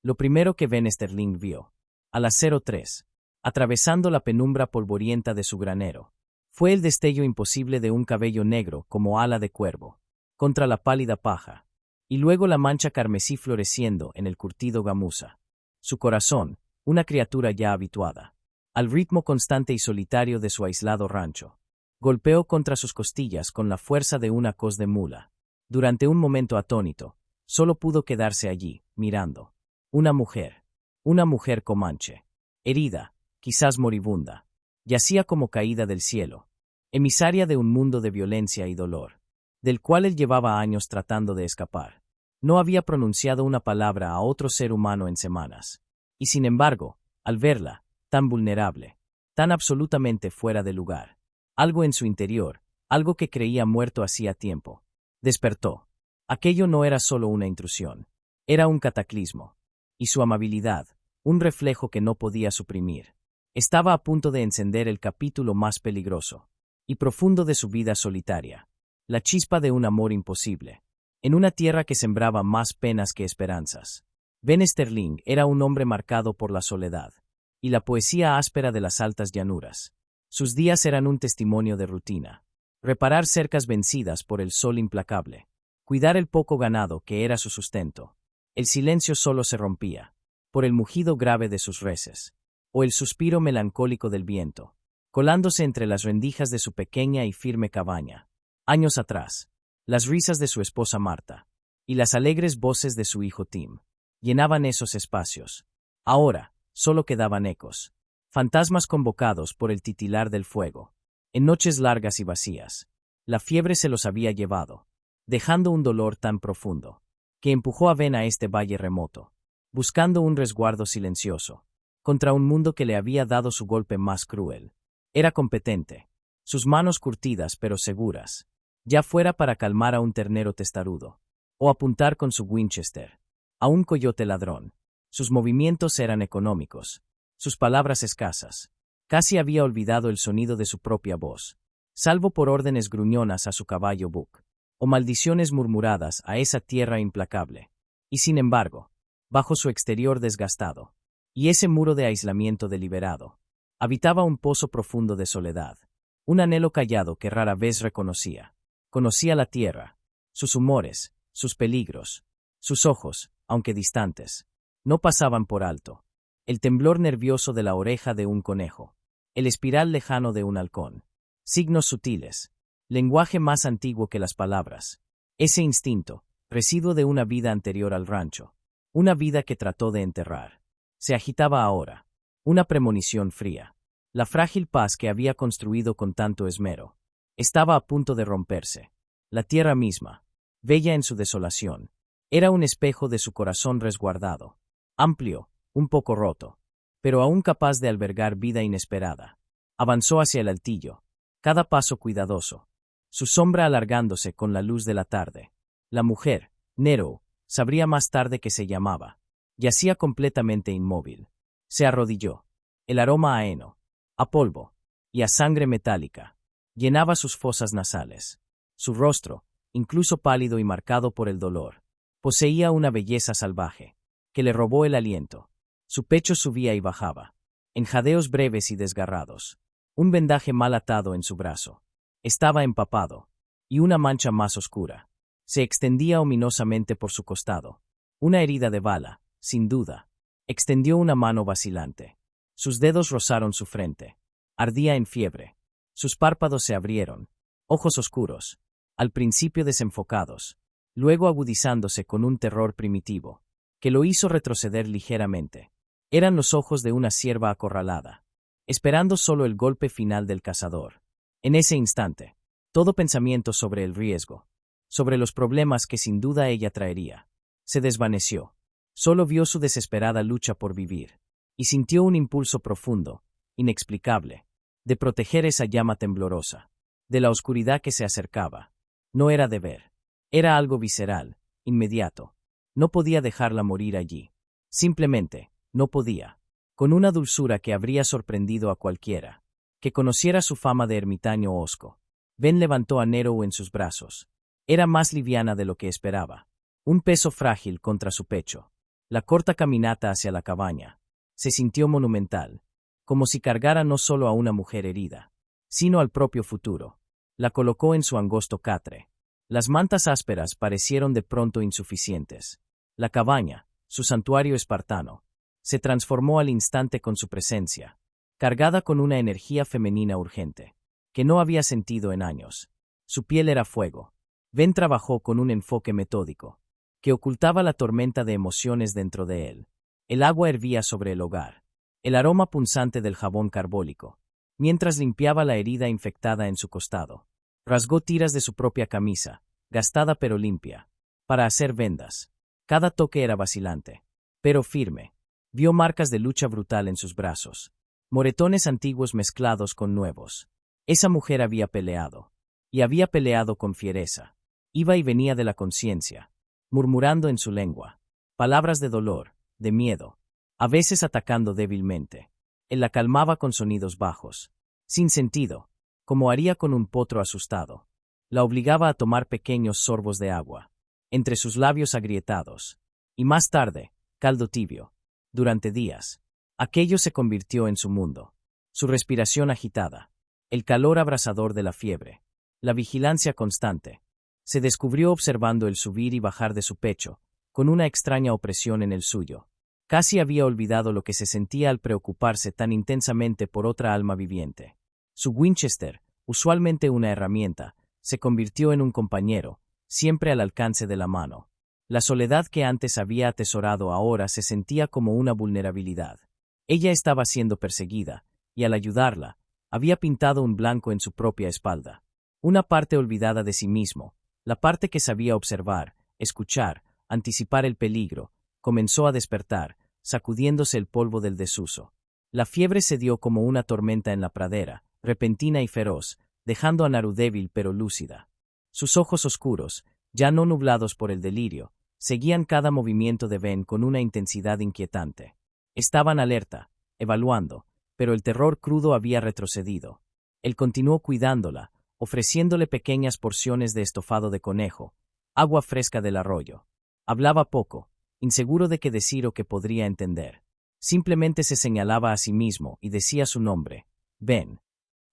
Lo primero que Ben Sterling vio, a las 03, atravesando la penumbra polvorienta de su granero, fue el destello imposible de un cabello negro como ala de cuervo, contra la pálida paja, y luego la mancha carmesí floreciendo en el curtido gamuza. Su corazón, una criatura ya habituada al ritmo constante y solitario de su aislado rancho, golpeó contra sus costillas con la fuerza de una coz de mula. Durante un momento atónito, solo pudo quedarse allí, mirando. Una mujer comanche, herida, quizás moribunda, yacía como caída del cielo, emisaria de un mundo de violencia y dolor, del cual él llevaba años tratando de escapar. No había pronunciado una palabra a otro ser humano en semanas, y sin embargo, al verla, tan vulnerable, tan absolutamente fuera de lugar, algo en su interior, algo que creía muerto hacía tiempo, despertó. Aquello no era solo una intrusión, era un cataclismo, y su amabilidad, un reflejo que no podía suprimir, estaba a punto de encender el capítulo más peligroso y profundo de su vida solitaria, la chispa de un amor imposible, en una tierra que sembraba más penas que esperanzas. Ben Sterling era un hombre marcado por la soledad y la poesía áspera de las altas llanuras. Sus días eran un testimonio de rutina. Reparar cercas vencidas por el sol implacable. Cuidar el poco ganado que era su sustento. El silencio solo se rompía por el mugido grave de sus reses, o el suspiro melancólico del viento, colándose entre las rendijas de su pequeña y firme cabaña. Años atrás, las risas de su esposa Marta y las alegres voces de su hijo Tim llenaban esos espacios. Ahora, solo quedaban ecos, fantasmas convocados por el titilar del fuego. En noches largas y vacías, la fiebre se los había llevado, dejando un dolor tan profundo, que empujó a Ben a este valle remoto, buscando un resguardo silencioso, contra un mundo que le había dado su golpe más cruel. Era competente, sus manos curtidas pero seguras, ya fuera para calmar a un ternero testarudo, o apuntar con su Winchester a un coyote ladrón. Sus movimientos eran económicos, sus palabras escasas. Casi había olvidado el sonido de su propia voz, salvo por órdenes gruñonas a su caballo Buck, o maldiciones murmuradas a esa tierra implacable. Y sin embargo, bajo su exterior desgastado, y ese muro de aislamiento deliberado, habitaba un pozo profundo de soledad, un anhelo callado que rara vez reconocía. Conocía la tierra, sus humores, sus peligros. Sus ojos, aunque distantes, no pasaban por alto. El temblor nervioso de la oreja de un conejo, el espiral lejano de un halcón, signos sutiles, lenguaje más antiguo que las palabras. Ese instinto, residuo de una vida anterior al rancho, una vida que trató de enterrar, se agitaba ahora, una premonición fría. La frágil paz que había construido con tanto esmero estaba a punto de romperse. La tierra misma, bella en su desolación, era un espejo de su corazón resguardado, amplio, un poco roto, pero aún capaz de albergar vida inesperada. Avanzó hacia el altillo, cada paso cuidadoso, su sombra alargándose con la luz de la tarde. La mujer, Nero, sabría más tarde que se llamaba, yacía completamente inmóvil. Se arrodilló. El aroma a heno, a polvo y a sangre metálica llenaba sus fosas nasales. Su rostro, incluso pálido y marcado por el dolor, poseía una belleza salvaje que le robó el aliento. Su pecho subía y bajaba, en jadeos breves y desgarrados. Un vendaje mal atado en su brazo estaba empapado, y una mancha más oscura se extendía ominosamente por su costado. Una herida de bala, sin duda. Extendió una mano vacilante. Sus dedos rozaron su frente. Ardía en fiebre. Sus párpados se abrieron. Ojos oscuros, al principio desenfocados, luego agudizándose con un terror primitivo, que lo hizo retroceder ligeramente. Eran los ojos de una cierva acorralada, esperando solo el golpe final del cazador. En ese instante, todo pensamiento sobre el riesgo, sobre los problemas que sin duda ella traería, se desvaneció. Solo vio su desesperada lucha por vivir, y sintió un impulso profundo, inexplicable, de proteger esa llama temblorosa, de la oscuridad que se acercaba. No era deber, era algo visceral, inmediato. No podía dejarla morir allí. Simplemente, no podía. Con una dulzura que habría sorprendido a cualquiera que conociera su fama de ermitaño hosco, Ben levantó a Nero en sus brazos. Era más liviana de lo que esperaba. Un peso frágil contra su pecho. La corta caminata hacia la cabaña se sintió monumental, como si cargara no solo a una mujer herida, sino al propio futuro. La colocó en su angosto catre. Las mantas ásperas parecieron de pronto insuficientes. La cabaña, su santuario espartano, se transformó al instante con su presencia, cargada con una energía femenina urgente, que no había sentido en años. Su piel era fuego. Ben trabajó con un enfoque metódico, que ocultaba la tormenta de emociones dentro de él. El agua hervía sobre el hogar, el aroma punzante del jabón carbólico, mientras limpiaba la herida infectada en su costado. Rasgó tiras de su propia camisa, gastada pero limpia, para hacer vendas. Cada toque era vacilante, pero firme. Vio marcas de lucha brutal en sus brazos, moretones antiguos mezclados con nuevos. Esa mujer había peleado, y había peleado con fiereza. Iba y venía de la conciencia, murmurando en su lengua, palabras de dolor, de miedo, a veces atacando débilmente. Él la calmaba con sonidos bajos, sin sentido, como haría con un potro asustado. La obligaba a tomar pequeños sorbos de agua, entre sus labios agrietados, y más tarde, caldo tibio. Durante días, aquello se convirtió en su mundo. Su respiración agitada, el calor abrasador de la fiebre, la vigilancia constante. Se descubrió observando el subir y bajar de su pecho, con una extraña opresión en el suyo. Casi había olvidado lo que se sentía al preocuparse tan intensamente por otra alma viviente. Su Winchester, usualmente una herramienta, se convirtió en un compañero, siempre al alcance de la mano. La soledad que antes había atesorado ahora se sentía como una vulnerabilidad. Ella estaba siendo perseguida, y al ayudarla, había pintado un blanco en su propia espalda. Una parte olvidada de sí mismo, la parte que sabía observar, escuchar, anticipar el peligro, comenzó a despertar, sacudiéndose el polvo del desuso. La fiebre se dio como una tormenta en la pradera, repentina y feroz, dejando a Naru débil pero lúcida. Sus ojos oscuros, ya no nublados por el delirio, seguían cada movimiento de Ben con una intensidad inquietante. Estaban alerta, evaluando, pero el terror crudo había retrocedido. Él continuó cuidándola, ofreciéndole pequeñas porciones de estofado de conejo, agua fresca del arroyo. Hablaba poco, inseguro de qué decir o qué podría entender. Simplemente se señalaba a sí mismo y decía su nombre, Ben.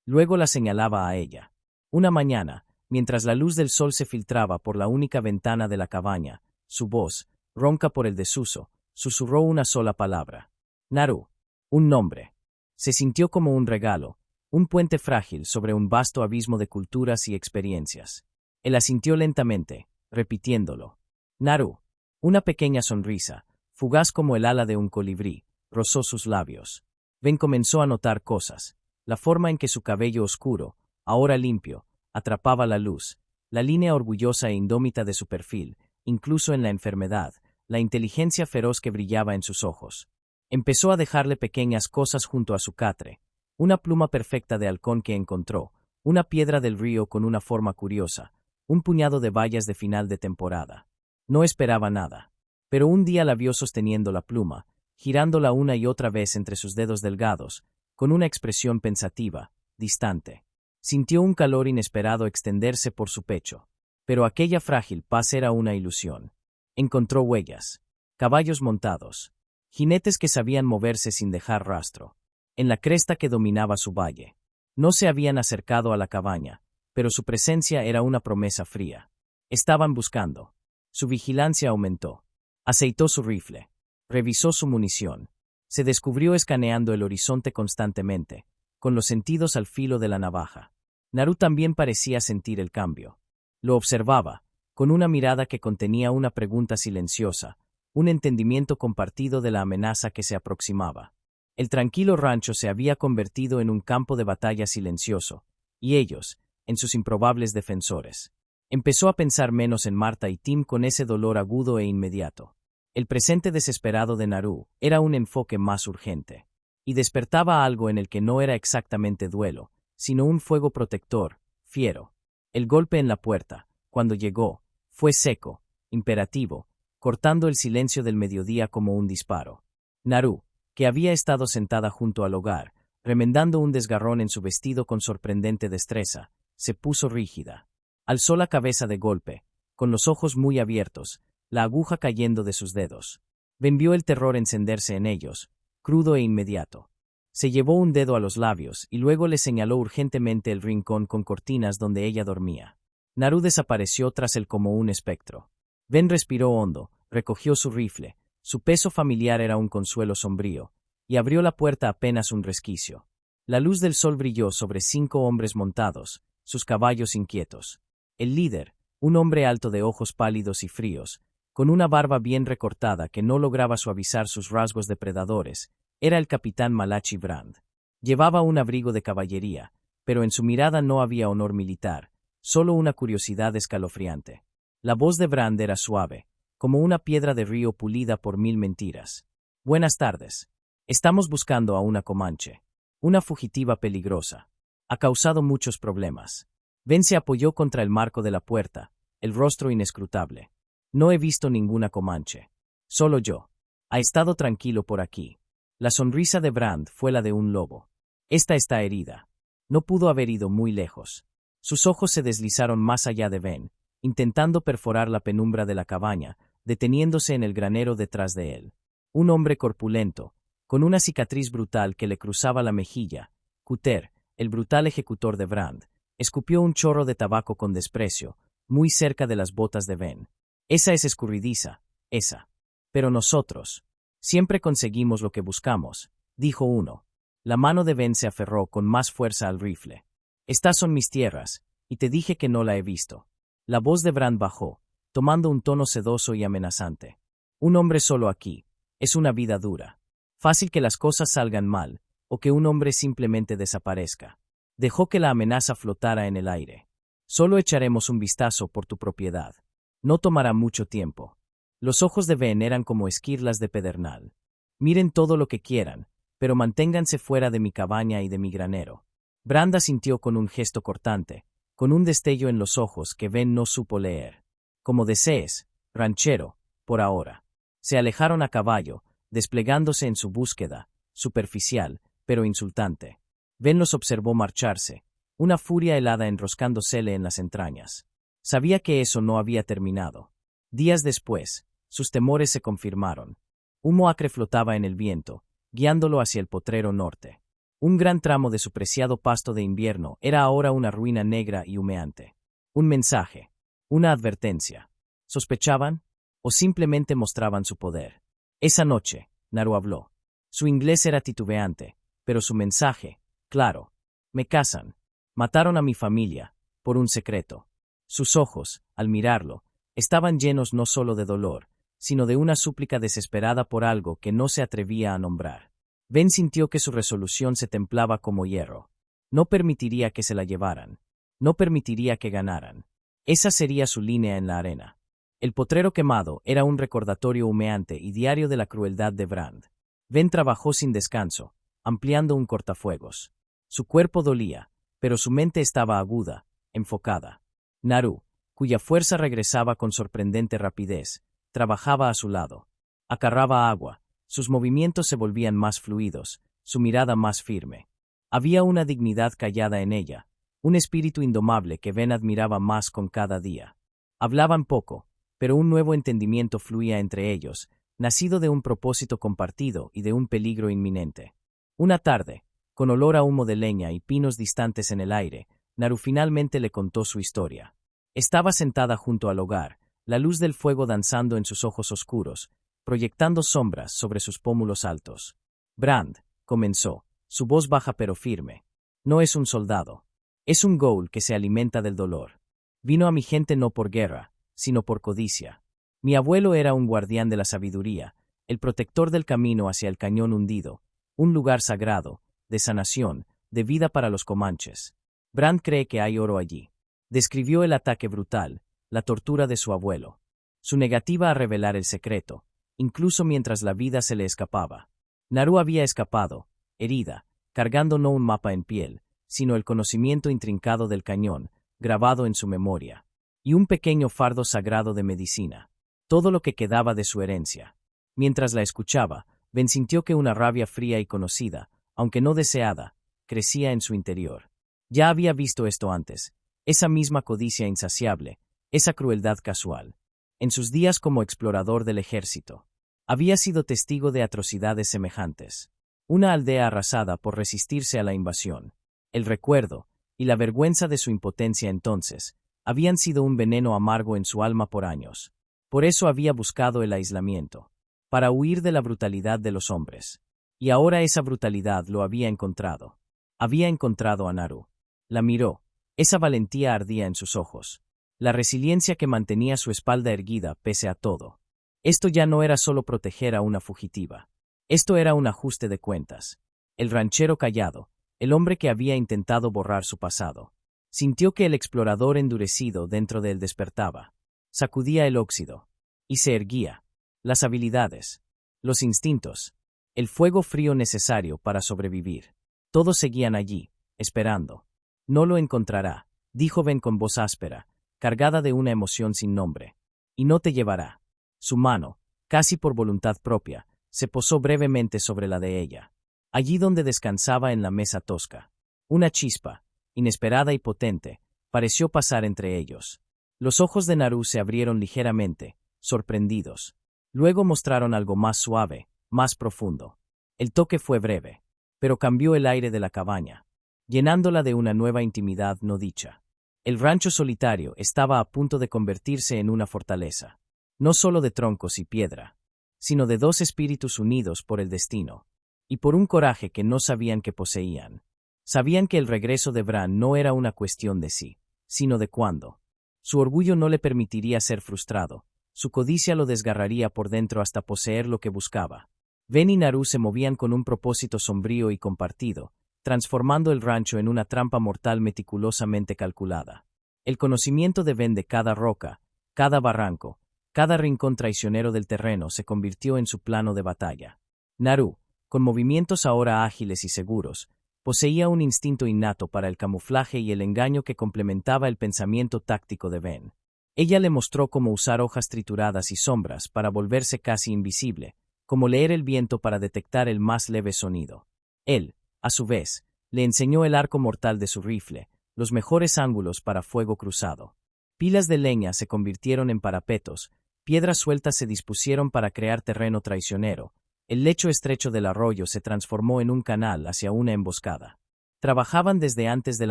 Luego la señalaba a ella. Una mañana, mientras la luz del sol se filtraba por la única ventana de la cabaña, su voz, ronca por el desuso, susurró una sola palabra. Naru. Un nombre. Se sintió como un regalo, un puente frágil sobre un vasto abismo de culturas y experiencias. Él asintió lentamente, repitiéndolo. Naru. Una pequeña sonrisa, fugaz como el ala de un colibrí, rozó sus labios. Ben comenzó a notar cosas. La forma en que su cabello oscuro, ahora limpio, atrapaba la luz, la línea orgullosa e indómita de su perfil, incluso en la enfermedad, la inteligencia feroz que brillaba en sus ojos. Empezó a dejarle pequeñas cosas junto a su catre, una pluma perfecta de halcón que encontró, una piedra del río con una forma curiosa, un puñado de bayas de final de temporada. No esperaba nada, pero un día la vio sosteniendo la pluma, girándola una y otra vez entre sus dedos delgados, con una expresión pensativa, distante. Sintió un calor inesperado extenderse por su pecho. Pero aquella frágil paz era una ilusión. Encontró huellas, caballos montados, jinetes que sabían moverse sin dejar rastro, en la cresta que dominaba su valle. No se habían acercado a la cabaña, pero su presencia era una promesa fría. Estaban buscando. Su vigilancia aumentó. Aceitó su rifle. Revisó su munición. Se descubrió escaneando el horizonte constantemente, con los sentidos al filo de la navaja. Naru también parecía sentir el cambio. Lo observaba, con una mirada que contenía una pregunta silenciosa, un entendimiento compartido de la amenaza que se aproximaba. El tranquilo rancho se había convertido en un campo de batalla silencioso, y ellos, en sus improbables defensores. Empezó a pensar menos en Marta y Tim con ese dolor agudo e inmediato. El presente desesperado de Naru era un enfoque más urgente, y despertaba algo en el que no era exactamente duelo, sino un fuego protector, fiero. El golpe en la puerta, cuando llegó, fue seco, imperativo, cortando el silencio del mediodía como un disparo. Naru, que había estado sentada junto al hogar, remendando un desgarrón en su vestido con sorprendente destreza, se puso rígida. Alzó la cabeza de golpe, con los ojos muy abiertos, la aguja cayendo de sus dedos. Ben vio el terror encenderse en ellos, crudo e inmediato. Se llevó un dedo a los labios y luego le señaló urgentemente el rincón con cortinas donde ella dormía. Naru desapareció tras él como un espectro. Ben respiró hondo, recogió su rifle, su peso familiar era un consuelo sombrío, y abrió la puerta apenas un resquicio. La luz del sol brilló sobre 5 hombres montados, sus caballos inquietos. El líder, un hombre alto de ojos pálidos y fríos, con una barba bien recortada que no lograba suavizar sus rasgos depredadores, era el capitán Malachi Brand. Llevaba un abrigo de caballería, pero en su mirada no había honor militar, solo una curiosidad escalofriante. La voz de Brand era suave, como una piedra de río pulida por 1000 mentiras. Buenas tardes. Estamos buscando a una comanche. Una fugitiva peligrosa. Ha causado muchos problemas. Ben se apoyó contra el marco de la puerta, el rostro inescrutable. No he visto ninguna comanche. Solo yo. Ha estado tranquilo por aquí. La sonrisa de Brand fue la de un lobo. Esta está herida. No pudo haber ido muy lejos. Sus ojos se deslizaron más allá de Ben, intentando perforar la penumbra de la cabaña, deteniéndose en el granero detrás de él. Un hombre corpulento, con una cicatriz brutal que le cruzaba la mejilla, Cutter, el brutal ejecutor de Brand, escupió un chorro de tabaco con desprecio, muy cerca de las botas de Ben. Esa es escurridiza, esa. Pero nosotros, siempre conseguimos lo que buscamos, dijo uno. La mano de Ben se aferró con más fuerza al rifle. Estas son mis tierras, y te dije que no la he visto. La voz de Brand bajó, tomando un tono sedoso y amenazante. Un hombre solo aquí, es una vida dura. Fácil que las cosas salgan mal, o que un hombre simplemente desaparezca. Dejó que la amenaza flotara en el aire. Solo echaremos un vistazo por tu propiedad. No tomará mucho tiempo. Los ojos de Ben eran como esquirlas de pedernal. Miren todo lo que quieran, pero manténganse fuera de mi cabaña y de mi granero. Brand asintió con un gesto cortante, con un destello en los ojos que Ben no supo leer. Como desees, ranchero, por ahora. Se alejaron a caballo, desplegándose en su búsqueda, superficial, pero insultante. Ben los observó marcharse, una furia helada enroscándosele en las entrañas. Sabía que eso no había terminado. Días después, sus temores se confirmaron. Humo acre flotaba en el viento, guiándolo hacia el potrero norte. Un gran tramo de su preciado pasto de invierno era ahora una ruina negra y humeante. Un mensaje. Una advertencia. ¿Sospechaban? ¿O simplemente mostraban su poder? Esa noche, Naru habló. Su inglés era titubeante, pero su mensaje, claro. Me casan. Mataron a mi familia, por un secreto. Sus ojos, al mirarlo, estaban llenos no solo de dolor, sino de una súplica desesperada por algo que no se atrevía a nombrar. Ben sintió que su resolución se templaba como hierro. No permitiría que se la llevaran. No permitiría que ganaran. Esa sería su línea en la arena. El potrero quemado era un recordatorio humeante y diario de la crueldad de Brand. Ben trabajó sin descanso, ampliando un cortafuegos. Su cuerpo dolía, pero su mente estaba aguda, enfocada. Naru, cuya fuerza regresaba con sorprendente rapidez, trabajaba a su lado. Acarraba agua, sus movimientos se volvían más fluidos, su mirada más firme. Había una dignidad callada en ella, un espíritu indomable que Ben admiraba más con cada día. Hablaban poco, pero un nuevo entendimiento fluía entre ellos, nacido de un propósito compartido y de un peligro inminente. Una tarde, con olor a humo de leña y pinos distantes en el aire, Naru finalmente le contó su historia. Estaba sentada junto al hogar, la luz del fuego danzando en sus ojos oscuros, proyectando sombras sobre sus pómulos altos. Brand, comenzó, su voz baja pero firme. No es un soldado. Es un ghoul que se alimenta del dolor. Vino a mi gente no por guerra, sino por codicia. Mi abuelo era un guardián de la sabiduría, el protector del camino hacia el cañón hundido, un lugar sagrado, de sanación, de vida para los comanches. Brand cree que hay oro allí. Describió el ataque brutal, la tortura de su abuelo. Su negativa a revelar el secreto, incluso mientras la vida se le escapaba. Naru había escapado, herida, cargando no un mapa en piel, sino el conocimiento intrincado del cañón, grabado en su memoria. Y un pequeño fardo sagrado de medicina. Todo lo que quedaba de su herencia. Mientras la escuchaba, Ben sintió que una rabia fría y conocida, aunque no deseada, crecía en su interior. Ya había visto esto antes, esa misma codicia insaciable, esa crueldad casual. En sus días como explorador del ejército. Había sido testigo de atrocidades semejantes. Una aldea arrasada por resistirse a la invasión. El recuerdo, y la vergüenza de su impotencia entonces, habían sido un veneno amargo en su alma por años. Por eso había buscado el aislamiento, para huir de la brutalidad de los hombres. Y ahora esa brutalidad lo había encontrado. Había encontrado a Naru. La miró. Esa valentía ardía en sus ojos. La resiliencia que mantenía su espalda erguida pese a todo. Esto ya no era solo proteger a una fugitiva. Esto era un ajuste de cuentas. El ranchero callado, el hombre que había intentado borrar su pasado, sintió que el explorador endurecido dentro de él despertaba. Sacudía el óxido. Y se erguía. Las habilidades. Los instintos. El fuego frío necesario para sobrevivir. Todos seguían allí, esperando. No lo encontrará, dijo Ben con voz áspera, cargada de una emoción sin nombre. Y no te llevará. Su mano, casi por voluntad propia, se posó brevemente sobre la de ella. Allí donde descansaba en la mesa tosca. Una chispa, inesperada y potente, pareció pasar entre ellos. Los ojos de Naru se abrieron ligeramente, sorprendidos. Luego mostraron algo más suave, más profundo. El toque fue breve, pero cambió el aire de la cabaña, llenándola de una nueva intimidad no dicha. El rancho solitario estaba a punto de convertirse en una fortaleza, no solo de troncos y piedra, sino de dos espíritus unidos por el destino, y por un coraje que no sabían que poseían. Sabían que el regreso de Bran no era una cuestión de sí, sino de cuándo. Su orgullo no le permitiría ser frustrado, su codicia lo desgarraría por dentro hasta poseer lo que buscaba. Ben y Naru se movían con un propósito sombrío y compartido, transformando el rancho en una trampa mortal meticulosamente calculada. El conocimiento de Ben de cada roca, cada barranco, cada rincón traicionero del terreno se convirtió en su plano de batalla. Naru, con movimientos ahora ágiles y seguros, poseía un instinto innato para el camuflaje y el engaño que complementaba el pensamiento táctico de Ben. Ella le mostró cómo usar hojas trituradas y sombras para volverse casi invisible, cómo leer el viento para detectar el más leve sonido. Él, a su vez, le enseñó el arco mortal de su rifle, los mejores ángulos para fuego cruzado. Pilas de leña se convirtieron en parapetos, piedras sueltas se dispusieron para crear terreno traicionero, el lecho estrecho del arroyo se transformó en un canal hacia una emboscada. Trabajaban desde antes del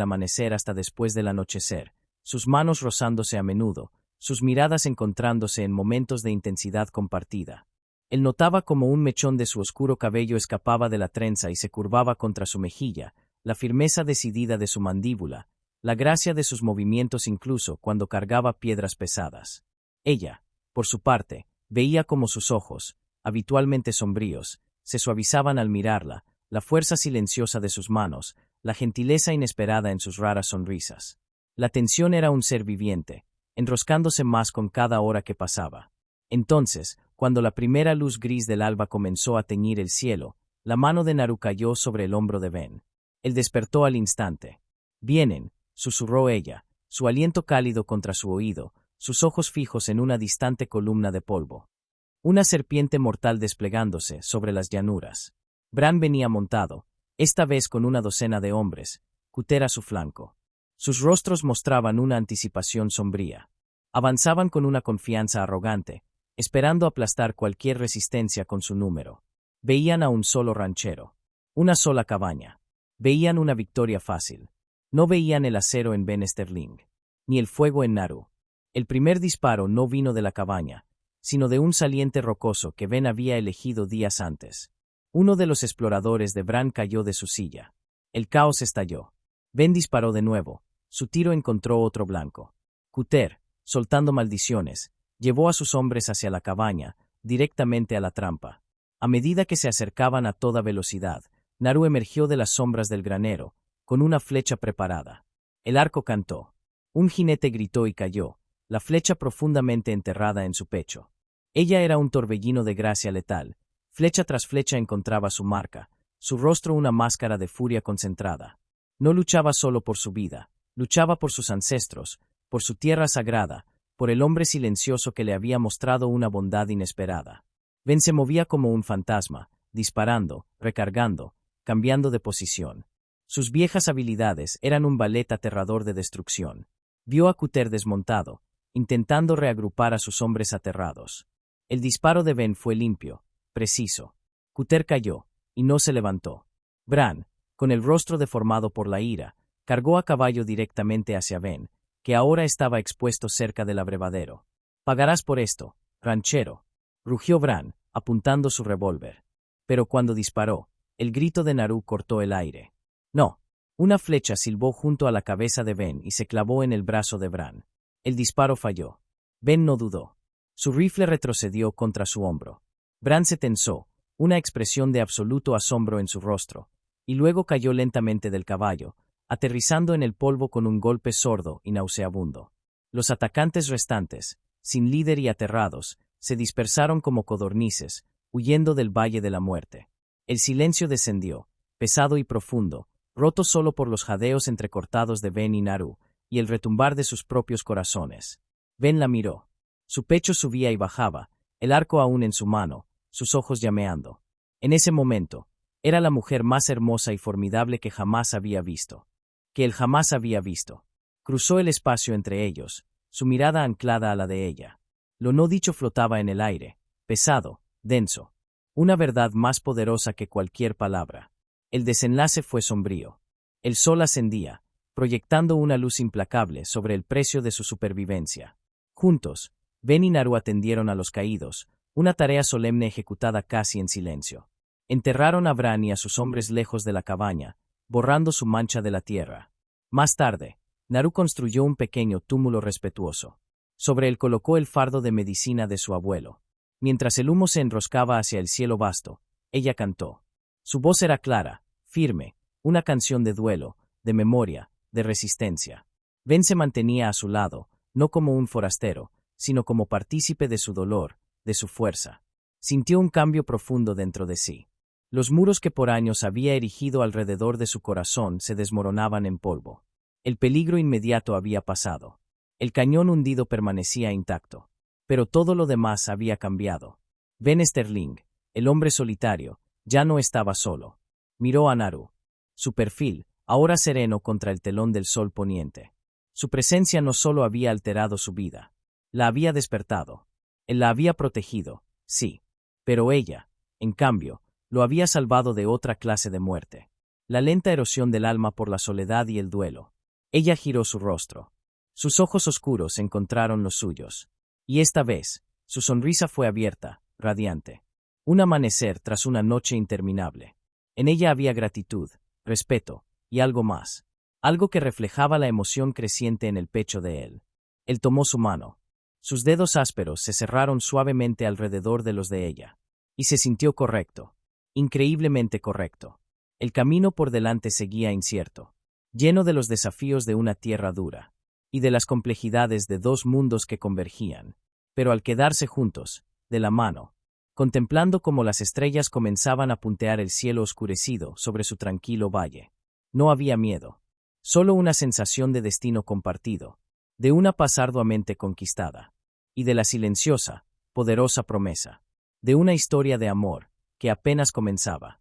amanecer hasta después del anochecer, sus manos rozándose a menudo, sus miradas encontrándose en momentos de intensidad compartida. Él notaba como un mechón de su oscuro cabello escapaba de la trenza y se curvaba contra su mejilla, la firmeza decidida de su mandíbula, la gracia de sus movimientos incluso cuando cargaba piedras pesadas. Ella, por su parte, veía como sus ojos, habitualmente sombríos, se suavizaban al mirarla, la fuerza silenciosa de sus manos, la gentileza inesperada en sus raras sonrisas. La tensión era un ser viviente, enroscándose más con cada hora que pasaba. Entonces, cuando la primera luz gris del alba comenzó a teñir el cielo, la mano de Naru cayó sobre el hombro de Ben. Él despertó al instante. «Vienen», susurró ella, su aliento cálido contra su oído, sus ojos fijos en una distante columna de polvo. Una serpiente mortal desplegándose sobre las llanuras. Bran venía montado, esta vez con una docena de hombres, Cuter a su flanco. Sus rostros mostraban una anticipación sombría. Avanzaban con una confianza arrogante, esperando aplastar cualquier resistencia con su número. Veían a un solo ranchero. Una sola cabaña. Veían una victoria fácil. No veían el acero en Ben Sterling, ni el fuego en Naru. El primer disparo no vino de la cabaña, sino de un saliente rocoso que Ben había elegido días antes. Uno de los exploradores de Bran cayó de su silla. El caos estalló. Ben disparó de nuevo. Su tiro encontró otro blanco. Cuter, soltando maldiciones, llevó a sus hombres hacia la cabaña, directamente a la trampa. A medida que se acercaban a toda velocidad, Naru emergió de las sombras del granero, con una flecha preparada. El arco cantó. Un jinete gritó y cayó, la flecha profundamente enterrada en su pecho. Ella era un torbellino de gracia letal. Flecha tras flecha encontraba su marca, su rostro una máscara de furia concentrada. No luchaba solo por su vida, luchaba por sus ancestros, por su tierra sagrada, por el hombre silencioso que le había mostrado una bondad inesperada. Ben se movía como un fantasma, disparando, recargando, cambiando de posición. Sus viejas habilidades eran un ballet aterrador de destrucción. Vio a Cuter desmontado, intentando reagrupar a sus hombres aterrados. El disparo de Ben fue limpio, preciso. Cutter cayó, y no se levantó. Bran, con el rostro deformado por la ira, cargó a caballo directamente hacia Ben, que ahora estaba expuesto cerca del abrevadero. «Pagarás por esto, ranchero», rugió Bran, apuntando su revólver. Pero cuando disparó, el grito de Naru cortó el aire. «No». Una flecha silbó junto a la cabeza de Ben y se clavó en el brazo de Bran. El disparo falló. Ben no dudó. Su rifle retrocedió contra su hombro. Bran se tensó, una expresión de absoluto asombro en su rostro, y luego cayó lentamente del caballo, aterrizando en el polvo con un golpe sordo y nauseabundo. Los atacantes restantes, sin líder y aterrados, se dispersaron como codornices, huyendo del Valle de la Muerte. El silencio descendió, pesado y profundo, roto solo por los jadeos entrecortados de Ben y Naru, y el retumbar de sus propios corazones. Ben la miró. Su pecho subía y bajaba, el arco aún en su mano, sus ojos llameando. En ese momento, era la mujer más hermosa y formidable que jamás había visto. Que él jamás había visto. Cruzó el espacio entre ellos, su mirada anclada a la de ella. Lo no dicho flotaba en el aire, pesado, denso. Una verdad más poderosa que cualquier palabra. El desenlace fue sombrío. El sol ascendía, proyectando una luz implacable sobre el precio de su supervivencia. Juntos, Ben y Naru atendieron a los caídos, una tarea solemne ejecutada casi en silencio. Enterraron a Bran y a sus hombres lejos de la cabaña, borrando su mancha de la tierra. Más tarde, Naru construyó un pequeño túmulo respetuoso. Sobre él colocó el fardo de medicina de su abuelo. Mientras el humo se enroscaba hacia el cielo vasto, ella cantó. Su voz era clara, firme, una canción de duelo, de memoria, de resistencia. Ben se mantenía a su lado, no como un forastero, sino como partícipe de su dolor, de su fuerza. Sintió un cambio profundo dentro de sí. Los muros que por años había erigido alrededor de su corazón se desmoronaban en polvo. El peligro inmediato había pasado. El cañón hundido permanecía intacto. Pero todo lo demás había cambiado. Ben Sterling, el hombre solitario, ya no estaba solo. Miró a Naru. Su perfil, ahora sereno contra el telón del sol poniente. Su presencia no solo había alterado su vida. La había despertado. Él la había protegido, sí. Pero ella, en cambio, lo había salvado de otra clase de muerte. La lenta erosión del alma por la soledad y el duelo. Ella giró su rostro. Sus ojos oscuros encontraron los suyos. Y esta vez, su sonrisa fue abierta, radiante. Un amanecer tras una noche interminable. En ella había gratitud, respeto, y algo más. Algo que reflejaba la emoción creciente en el pecho de él. Él tomó su mano. Sus dedos ásperos se cerraron suavemente alrededor de los de ella. Y se sintió correcto. Increíblemente correcto. El camino por delante seguía incierto. Lleno de los desafíos de una tierra dura. Y de las complejidades de dos mundos que convergían. Pero al quedarse juntos, de la mano, contemplando cómo las estrellas comenzaban a puntear el cielo oscurecido sobre su tranquilo valle, no había miedo. Solo una sensación de destino compartido, de una paz arduamente conquistada, y de la silenciosa, poderosa promesa, de una historia de amor, que apenas comenzaba.